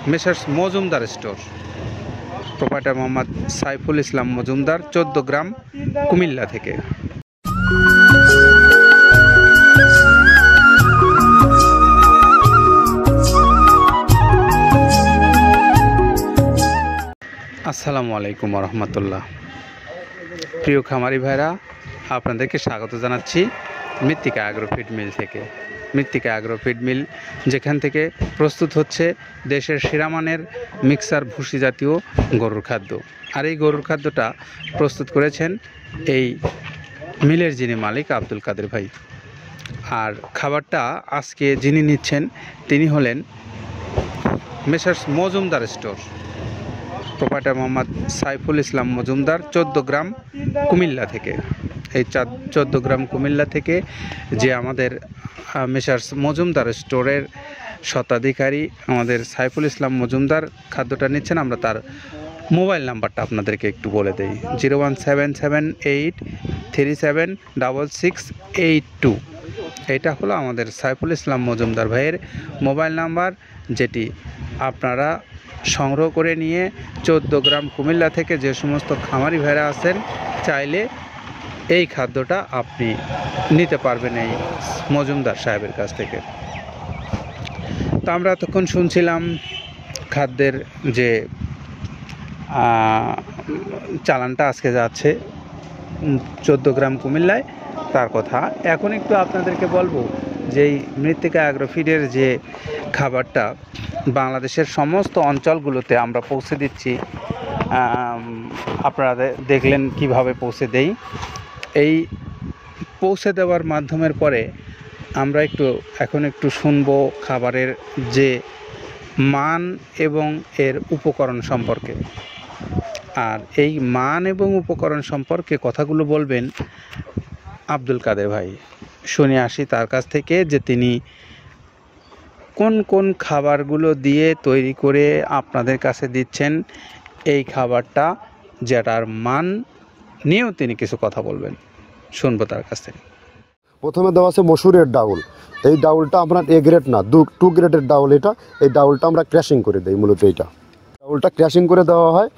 Messrs Majumdar store, proprietor Mohammad Saiful Islam Majumdar, 14 গ্রাম, কুমিল্লা থেকে। আসসালামু আলাইকুম রহমতুল্লাহ। প্রিয় খামারি ভাইরা, আপনাদেরকে স্বাগত জানাচ্ছি মৃত্তিকা অ্যাগ্রো ফিড মিল থেকে। মৃত্তিকা অ্যাগ্রো ফিড মিল, যেখান থেকে প্রস্তুত হচ্ছে দেশের সেরামানের মিক্সার ভুসি জাতীয় গরুর খাদ্য। আর এই গরুর খাদ্যটা প্রস্তুত করেছেন এই মিলের যিনি মালিক আব্দুল কাদের ভাই। আর খাবারটা আজকে যিনি নিচ্ছেন তিনি হলেন messrs Majumdar store, proprietor Mohammad Saiful Islam Majumdar, 14 গ্রাম, কুমিল্লা থেকে। এই 14 গ্রাম কুমিল্লা থেকে যে আমাদের মেসার্স মজুমদার স্টোরের স্বত্বাধিকারী আমাদের সাইফুল ইসলাম মজুমদার খাদ্যটা নিচ্ছেন, আমরা তার মোবাইল নাম্বারটা আপনাদেরকে একটু বলে দেই। 01778376682। এইটা হলো আমাদের সাইফুল ইসলাম মজুমদার ভাইয়ের মোবাইল নাম্বার, যেটি আপনারা সংগ্রহ করে নিয়ে 14 গ্রাম কুমিল্লা থেকে যে সমস্ত খামারি ভাইরা আছেন, চাইলে এই খাদ্যটা আপনি নিতে পারবেন এই মজুমদার সাহেবের কাছ থেকে। তো আমরা এতক্ষণ শুনছিলাম খাদ্যের যে চালানটা আজকে যাচ্ছে 14 গ্রাম কুমিল্লায়, তার কথা। এখন একটু আপনাদেরকে বলবো যে এই মৃত্তিকা অ্যাগ্রো ফিডের যে খাবারটা বাংলাদেশের সমস্ত অঞ্চলগুলোতে আমরা পৌঁছে দিচ্ছি। আপনারা দেখলেন কিভাবে পৌঁছে দেই। এই পৌঁছে দেওয়ার মাধ্যমের পরে আমরা এখন একটু শুনবো খাবারের যে মান এবং এর উপকরণ সম্পর্কে। আর এই মান এবং উপকরণ সম্পর্কে কথাগুলো বলবেন আব্দুল কাদের ভাই। শুনে আসি তার কাছ থেকে যে তিনি কোন কোন খাবারগুলো দিয়ে তৈরি করে আপনাদের কাছে দিচ্ছেন এই খাবারটা, যেটার মান নিয়েও তিনি কিছু কথা বলবেন। শুনবো তার কাছ থেকে। প্রথমে দেওয়া আছে মসুরের ডাউল। এই ডাউলটা আপনার এ গ্রেড না, 2 গ্রেডের ডাউল এটা। এই ডাউলটা আমরা ক্র্যাশিং করে দিই, মূলত এইটা ডাউলটা ক্র্যাশিং করে দেওয়া হয়।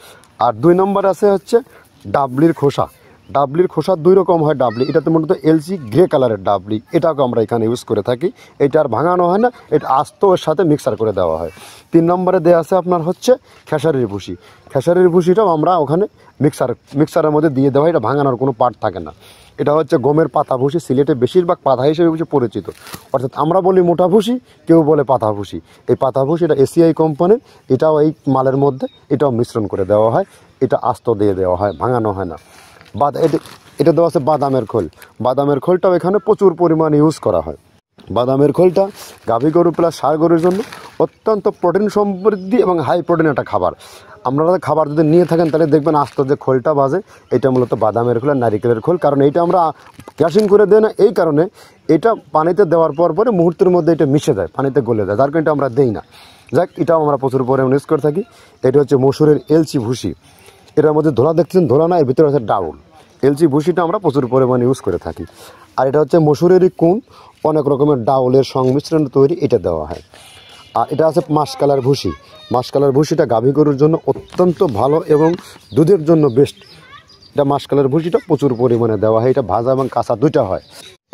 আর 2 নম্বর আছে হচ্ছে ডাবলির খোসা। ডাবলির খোসা 2 রকম হয় ডাবলি, এটাতে মূলত এলসি গ্রে কালারের ডাবলি, এটাকে আমরা এখানে ইউজ করে থাকি। এটা আর ভাঙানো হয় না, এটা আস্ত এর সাথে মিক্সার করে দেওয়া হয়। 3 নম্বরে দেওয়া আছে আপনার হচ্ছে খেসারির ভুসি। খেসারির ভুসিটাও আমরা ওখানে মিক্সারের মধ্যে দিয়ে দেওয়া হয়, এটা ভাঙানোর কোনো পার্ট থাকে না। এটা হচ্ছে গমের পাতা ভুসি, সিলেটে বেশিরভাগ পাতা হিসেবে পরিচিত। অর্থাৎ আমরা বলি মোটা ভুসি, কেউ বলে পাতা ভুসি। এই পাতা ভুসি এটা এসিআই কোম্পানির, এটাও এই মালের মধ্যে এটাও মিশ্রণ করে দেওয়া হয়, এটা আস্ত দিয়ে দেওয়া হয়, ভাঙানো হয় না। এটা দেওয়া আছে বাদামের খোল। বাদামের খোলটাও এখানে প্রচুর পরিমাণে ইউজ করা হয়। বাদামের খোলটা গাভী গরু প্লাস ষাঁড় গরুর জন্য অত্যন্ত প্রোটিন সমৃদ্ধি এবং হাই প্রোটিন একটা খাবার। আপনারা খাবার যদি নিয়ে থাকেন তাহলে দেখবেন আস্ত যে খোলটা বাজে, এটা মূলত বাদামের খোল আর নারিকেলের খোল। কারণ এইটা আমরা ক্র্যাশিং করে দেই না, এই কারণে এটা পানিতে দেওয়ার পরে মুহূর্তের মধ্যে এটা মিশে যায়, পানিতে গলে যায়, যার কারণে এটা আমরা দেই না। যাক, এটাও আমরা প্রচুর পরিমাণে ইউজ করে থাকি। এটা হচ্ছে মসুরের এলচি ভুসি। এটার মধ্যে ধোলা দেখছেন, ধোলা না, এর ভিতরে আছে ডাউল। এলচি ভুসিটা আমরা প্রচুর পরিমাণে ইউজ করে থাকি। আর এটা হচ্ছে মসুরেরই কুন, অনেক রকমের ডাউলের সংমিশ্রণ তৈরি, এটা দেওয়া হয়। আর এটা আছে মাসকালার ভুসি। মাসকালার ভুসিটা গাভী গরুর জন্য অত্যন্ত ভালো এবং দুধের জন্য বেস্ট। এটা মাসকালার ভুসিটা প্রচুর পরিমাণে দেওয়া হয়, এটা ভাজা এবং কাঁচা দুইটা হয়।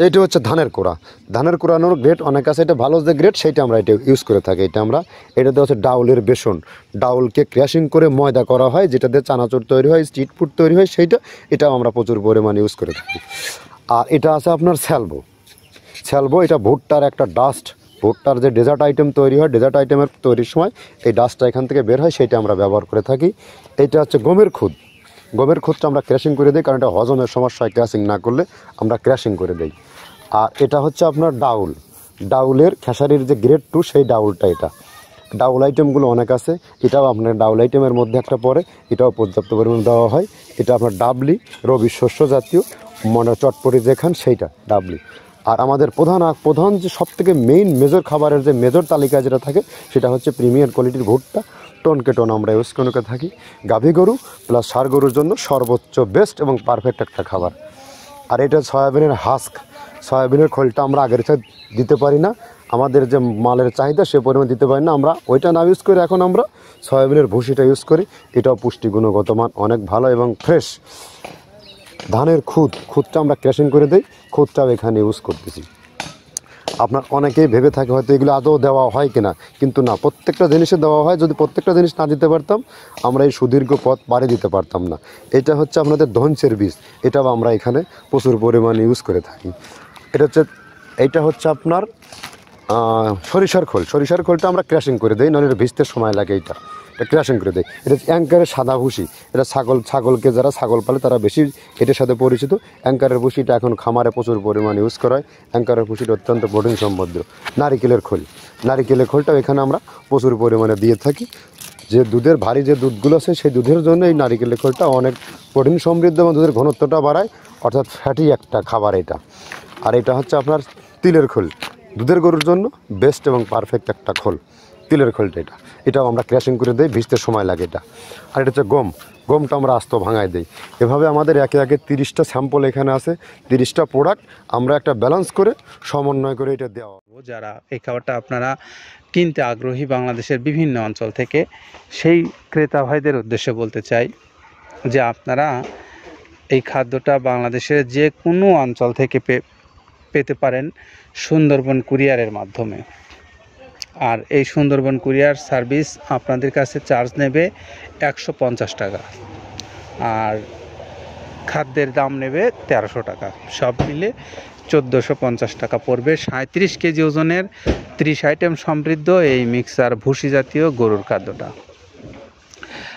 এইটা হচ্ছে ধানের কোড়া। ধানের কোড়ানোর গ্রেড অনেক আছে, এটা ভালো যে গ্রেড সেইটা আমরা এটা ইউজ করে থাকি। এটা দেওয়া হচ্ছে ডাউলের বেসন। ডাউলকে ক্র্যাশিং করে ময়দা করা হয়, যেটা দিয়ে চানাচুর তৈরি হয়, স্ট্রিট ফুড তৈরি হয়, এটাও আমরা প্রচুর পরিমাণে ইউজ করে থাকি। আর এটা আছে আপনার স্যালবো। এটা ভুট্টার একটা ডাস্ট। ভুট্টার যে ডেজার্ট আইটেম তৈরি হয়, ডেজার্ট আইটেমের তৈরির সময় এই ডাস্টটা এখান থেকে বের হয়, সেইটা আমরা ব্যবহার করে থাকি। এটা হচ্ছে গমের খুদ। গমের খুদটা আমরা ক্র্যাশিং করে দিই, কারণ এটা হজমের সমস্যা হয়, ক্র্যাশিং না করলে আমরা ক্র্যাশিং করে দিই। আর এটা হচ্ছে আপনার ডাউলের খেসারির যে গ্রেড 2, সেই ডাউলটা। এটা ডাউল আইটেমগুলো অনেক আছে, এটাও আপনার ডাউল আইটেমের মধ্যে একটা পড়ে, এটাও পর্যাপ্ত পরিমাণে দেওয়া হয়। এটা আপনার ডাবলি, রবি শস্য জাতীয়, চটপটি যেখান সেইটা ডাবলি। আর আমাদের প্রধান যে সবথেকে মেজর খাবারের যে মেজর তালিকা যেটা থাকে, সেটা হচ্ছে প্রিমিয়ার কোয়ালিটির ভুট্টা। টনকে টন আমরা ইউজ করে থাকি। গাভী গরু প্লাস ষাঁড় গরুর জন্য সর্বোচ্চ বেস্ট এবং পারফেক্ট একটা খাবার। আর এটা সয়াবিনের হাস্ক। সয়াবিনের খোলটা আমরা আগের সাথে দিতে পারি না, আমাদের যে মালের চাহিদা সে পরিমাণ দিতে পারি না। আমরা ওইটা না ইউজ করে এখন আমরা সয়াবিনের ভুসিটা ইউজ করি। এটাও পুষ্টি গুণগত মান অনেক ভালো এবং ফ্রেশ। ধানের খুদটা আমরা ক্র্যাশিং করে দিই, খুদটাও এখানে ইউজ করতেছি। আপনার অনেকেই ভেবে থাকে হয়তো এগুলো আদৌ দেওয়া হয় কিনা, কিন্তু না, প্রত্যেকটা জিনিসে দেওয়া হয়। যদি প্রত্যেকটা জিনিস না দিতে পারতাম আমরা এই সুদীর্ঘ পথ পাড়ি দিতে পারতাম না। এটা হচ্ছে আপনাদের ধনসের বীজ, এটাও আমরা এখানে প্রচুর পরিমাণে ইউজ করে থাকি। এইটা হচ্ছে আপনার সরিষার খোলটা আমরা ক্র্যাশিং করে দিই, নাহলে এটা ভিজতে সময় লাগে। এটা ক্র্যাশিং করে দেয়। এটা অ্যাঙ্কারের সাদা ভুসি, এটা ছাগলকে যারা ছাগল পালে তারা বেশি এটার সাথে পরিচিত। অ্যাঙ্কারের ভুসিটা এখন খামারে প্রচুর পরিমাণে ইউজ করা হয়। অ্যাঙ্কারের ভুসিটা অত্যন্ত প্রোটিন সমৃদ্ধ। নারিকেলের খোলটাও এখানে আমরা প্রচুর পরিমাণে দিয়ে থাকি। যে দুধের ভারী যে দুধগুলো আছে সেই দুধের জন্য এই নারিকেলের খোলটা অনেক প্রোটিন সমৃদ্ধ এবং দুধের ঘনত্বটা বাড়ায়, অর্থাৎ ফ্যাটি একটা খাবার এটা। আর এটা হচ্ছে আপনার তিলের খোল, দুধের গরুর জন্য বেস্ট এবং পারফেক্ট একটা খোল, তিলের খোলটা। এটাও আমরা ক্র্যাশিং করে দিই, ভিজতে সময় লাগে এটা। আর এটা হচ্ছে গমটা আমরা আস্ত ভাঙায় দিই। এভাবে আমাদের একে 30টা স্যাম্পল এখানে আছে, 30টা প্রোডাক্ট আমরা একটা ব্যালেন্স করে সমন্বয় করে এটা দেওয়া। যারা এই খাবারটা আপনারা কিনতে আগ্রহী বাংলাদেশের বিভিন্ন অঞ্চল থেকে, সেই ক্রেতা ভাইদের উদ্দেশ্যে বলতে চাই যে আপনারা এই খাদ্যটা বাংলাদেশের যে কোনো অঞ্চল থেকে পেতে পারেন সুন্দরবন কুরিয়ারের মাধ্যমে। আর এই সুন্দরবন কুরিয়ার সার্ভিস আপনাদের কাছে চার্জ নেবে 150 টাকা, আর খাদ্যের দাম নেবে 1300 টাকা। সব মিলে 1450 টাকা পড়বে 37 কেজি ওজনের 30 আইটেম সমৃদ্ধ এই মিক্সার ভুসি জাতীয় গরুর খাদ্যটা।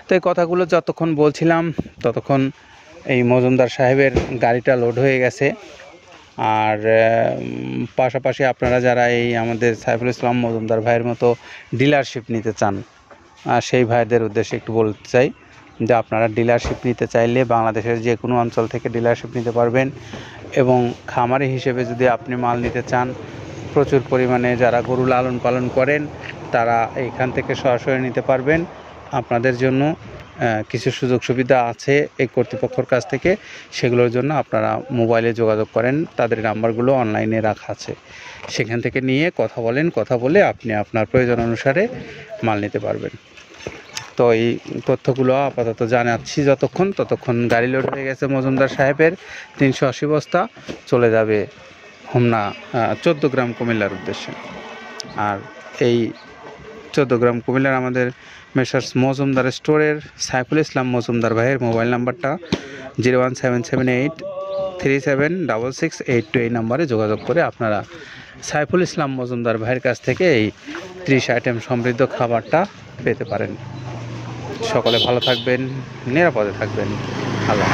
তো এই কথাগুলো যতক্ষণ বলছিলাম ততক্ষণ এই মজুমদার সাহেবের গাড়িটা লোড হয়ে গেছে। আর পাশাপাশি আপনারা যারা এই আমাদের সাইফুল ইসলাম মজুমদার ভাইয়ের মতো ডিলারশিপ নিতে চান, সেই ভাইদের উদ্দেশ্যে একটু বলতে চাই যে আপনারা ডিলারশিপ নিতে চাইলে বাংলাদেশের যে কোনো অঞ্চল থেকে ডিলারশিপ নিতে পারবেন। এবং খামারি হিসেবে যদি আপনি মাল নিতে চান, প্রচুর পরিমাণে যারা গরু লালন পালন করেন তারা এইখান থেকে সরাসরি নিতে পারবেন। আপনাদের জন্য কিছু সুযোগ সুবিধা আছে এই কর্তৃপক্ষের কাছ থেকে, সেগুলোর জন্য আপনারা মোবাইলে যোগাযোগ করেন, তাদের নাম্বারগুলো অনলাইনে রাখা আছে, সেখান থেকে নিয়ে কথা বলে আপনি আপনার প্রয়োজন অনুসারে মাল নিতে পারবেন। তো এই তথ্যগুলো আপাতত জানাচ্ছি ততক্ষণ গাড়ি লোড হয়ে গেছে মজুমদার সাহেবের 380 বস্তা, চলে যাবে হোমনা 14 গ্রাম কুমিল্লার উদ্দেশ্যে। আর এই 14 গ্রাম কুমিল্লার আমাদের মেসার্স মজুমদার স্টোরের সাইফুল ইসলাম মজুমদার ভাইয়ের মোবাইল নাম্বারটা 01778376682। এই নাম্বারে যোগাযোগ করে আপনারা সাইফুল ইসলাম মজুমদার ভাইয়ের কাছ থেকে এই 30 আইটেম সমৃদ্ধ খাবারটা পেতে পারেন। সকলে ভালো থাকবেন, নিরাপদে থাকবেন। আল্লাহ।